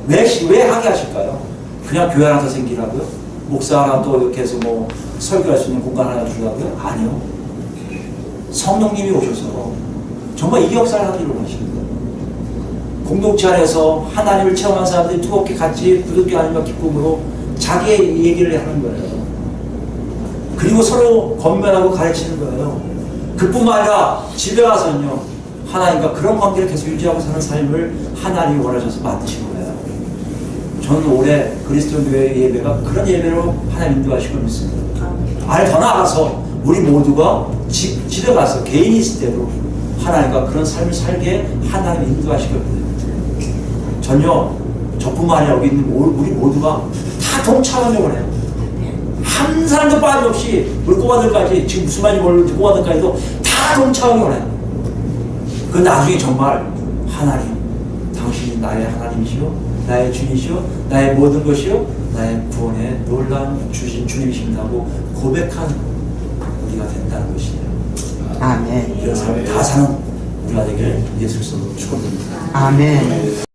왜 하게 하실까요? 그냥 교회 하나 더 생기라고요? 목사 하나 또 이렇게 해서 뭐 설교할 수 있는 공간 하나 주라고요? 아니요. 성령님이 오셔서 정말 이 역사를 하기로 하시는 거예요. 공동체 안에서 하나님을 체험한 사람들이 뜨겁게 같이 부드럽게 하나님과 기쁨으로 자기의 얘기를 하는 거예요. 그리고 서로 권면하고 가르치는 거예요. 그뿐만 아니라 집에 가서는요 하나님과 그런 관계를 계속 유지하고 사는 삶을 하나님이 원하셔서 만드신 거예요. 저는 올해 그리스도 교회 예배가 그런 예배로 하나님 인도하시고 믿습니다. 아니 더 나아가서 우리 모두가 집에 가서 개인이 있을 때도 하나님과 그런 삶을 살게 하나님이 인도하시거든요. 전혀 저뿐만 아니라 여기 있는 우리 모두가 다 동참하며 원해요. 한 사람도 빠짐없이 우리 꼬마들까지 지금 무슨 말인지 모르는지 꼬마들까지도 다 동참하며 원해요. 그 나중에 정말 하나님 당신이 나의 하나님이시오 나의 주님이시오 나의 모든 것이요 나의 구원의 놀라운 주신 주님이신다고 고백한 우리가 된다는 것이에요. 아멘. 이런 삶을 다 사는 우리가 되기를 예수 그리스도로 축원드립니다. 아멘.